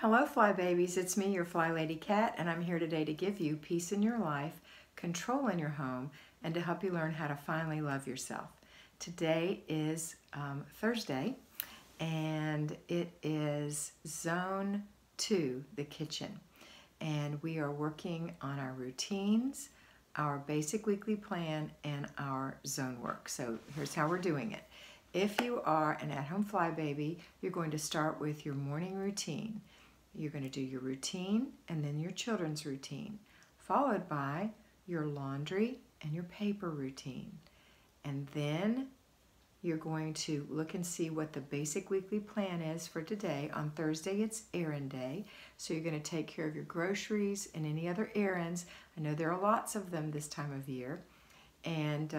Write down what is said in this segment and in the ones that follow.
Hello Fly Babies, it's me, your FlyLady Kat, and I'm here today to give you peace in your life, control in your home, and to help you learn how to finally love yourself. Today is Thursday, and it is Zone 2, the kitchen. And we are working on our routines, our basic weekly plan, and our zone work. So here's how we're doing it. If you are an at-home fly baby, you're going to start with your morning routine. You're going to do your routine and then your children's routine, followed by your laundry and your paper routine. And then you're going to look and see what the basic weekly plan is for today. On Thursday, it's errand day. So you're going to take care of your groceries and any other errands. I know there are lots of them this time of year. And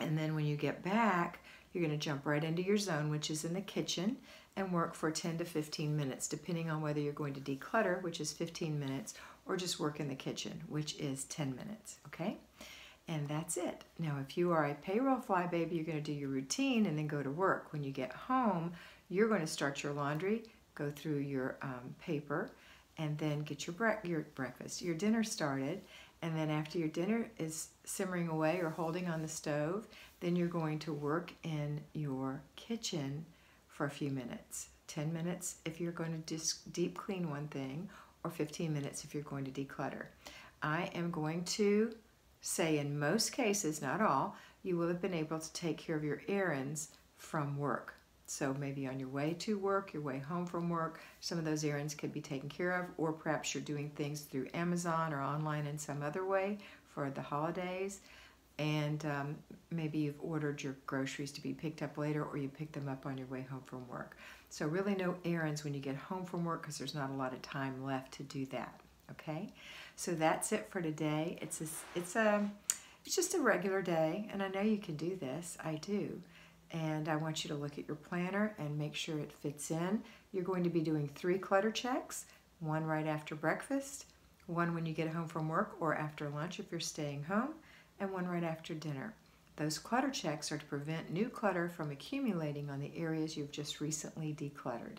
then when you get back, you're going to jump right into your zone, which is in the kitchen, and work for 10 to 15 minutes, depending on whether you're going to declutter, which is 15 minutes, or just work in the kitchen, which is 10 minutes, okay? And that's it. Now, if you are a payroll fly baby, you're going to do your routine and then go to work. When you get home, you're going to start your laundry, go through your paper, and then get your breakfast, your dinner started. And then after your dinner is simmering away or holding on the stove, then you're going to work in your kitchen for a few minutes. 10 minutes if you're going to just deep clean one thing, or 15 minutes if you're going to declutter. I am going to say in most cases, not all, you will have been able to take care of your errands from work. So maybe on your way to work, your way home from work, some of those errands could be taken care of, or perhaps you're doing things through Amazon or online in some other way for the holidays, and maybe you've ordered your groceries to be picked up later, or you pick them up on your way home from work. So really no errands when you get home from work, because there's not a lot of time left to do that, okay? So that's it for today. It's just a regular day, and I know you can do this. I do. And I want you to look at your planner and make sure it fits in. You're going to be doing 3 clutter checks, one right after breakfast, one when you get home from work or after lunch if you're staying home, and one right after dinner. Those clutter checks are to prevent new clutter from accumulating on the areas you've just recently decluttered.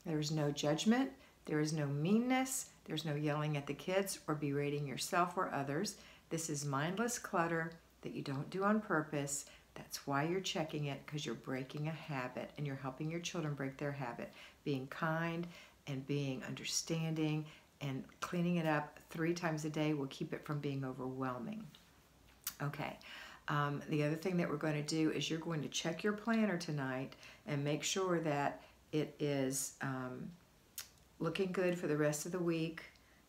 There's no judgment, there is no meanness, there's no yelling at the kids or berating yourself or others. This is mindless clutter that you don't do on purpose. That's why you're checking it, because you're breaking a habit and you're helping your children break their habit. Being kind and being understanding and cleaning it up 3 times a day will keep it from being overwhelming. Okay, the other thing that we're going to do is you're going to check your planner tonight and make sure that it is looking good for the rest of the week,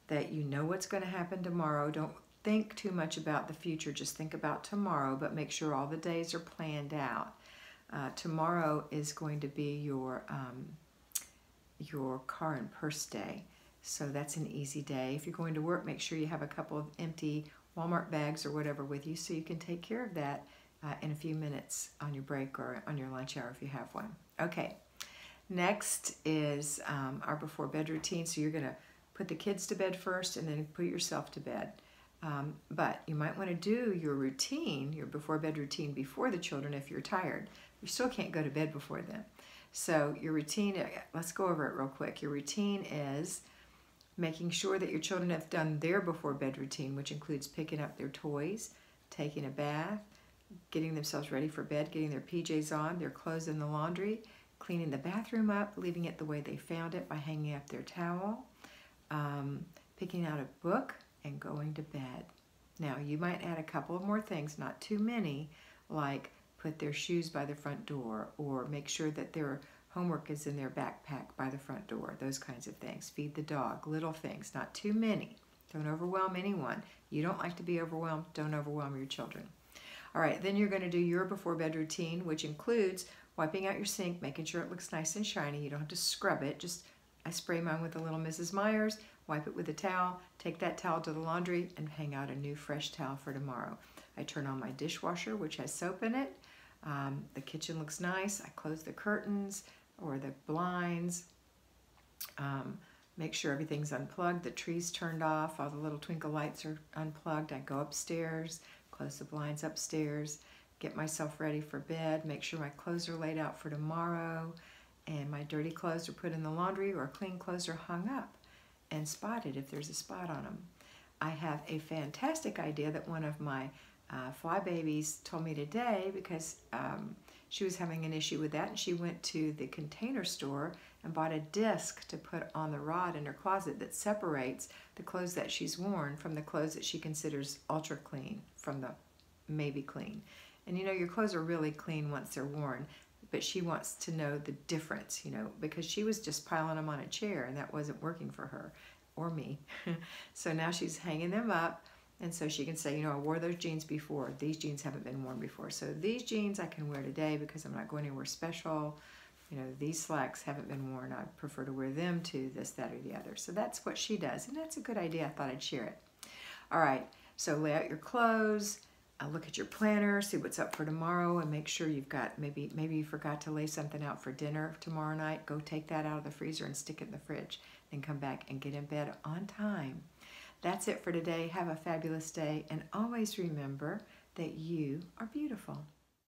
that you know what's going to happen tomorrow. Don't think too much about the future, just think about tomorrow, but make sure all the days are planned out. Tomorrow is going to be your car and purse day, so that's an easy day. If you're going to work, make sure you have a couple of empty Walmart bags or whatever with you, so you can take care of that in a few minutes on your break or on your lunch hour if you have one. Okay, next is our before bed routine. So you're going to put the kids to bed first and then put yourself to bed. But you might want to do your routine, your before bed routine, before the children if you're tired. You still can't go to bed before them. So your routine, let's go over it real quick. Your routine is making sure that your children have done their before bed routine, which includes picking up their toys, taking a bath, getting themselves ready for bed, getting their PJs on, their clothes in the laundry, cleaning the bathroom up, leaving it the way they found it by hanging up their towel, picking out a book, and going to bed. Now, you might add a couple of more things, not too many, like put their shoes by the front door, or make sure that their homework is in their backpack by the front door, those kinds of things. Feed the dog, little things, not too many. Don't overwhelm anyone. You don't like to be overwhelmed, don't overwhelm your children. All right, then you're going to do your before bed routine, which includes wiping out your sink, making sure it looks nice and shiny. You don't have to scrub it, just I spray mine with a little Mrs. Meyer's, wipe it with a towel, take that towel to the laundry, and hang out a new fresh towel for tomorrow. I turn on my dishwasher, which has soap in it. The kitchen looks nice. I close the curtains or the blinds. Make sure everything's unplugged, the tree's turned off, all the little twinkle lights are unplugged. I go upstairs, close the blinds upstairs, get myself ready for bed, make sure my clothes are laid out for tomorrow, And my dirty clothes are put in the laundry, or clean clothes are hung up and spotted if there's a spot on them. I have a fantastic idea that one of my fly babies told me today, because she was having an issue with that, and she went to the Container Store and bought a disc to put on the rod in her closet that separates the clothes that she's worn from the clothes that she considers ultra clean from the maybe clean. And you know, your clothes are really clean once they're worn, but she wants to know the difference, you know, because she was just piling them on a chair and that wasn't working for her or me. So now she's hanging them up, and so she can say, you know, I wore those jeans before. These jeans haven't been worn before. So these jeans I can wear today because I'm not going anywhere special. You know, these slacks haven't been worn. I prefer to wear them to this, that, or the other. So that's what she does, and that's a good idea. I thought I'd share it. All right, so lay out your clothes. Look at your planner, see what's up for tomorrow, and make sure you've got, maybe you forgot to lay something out for dinner tomorrow night. Go take that out of the freezer and stick it in the fridge. Then come back and get in bed on time. That's it for today. Have a fabulous day, and always remember that you are beautiful.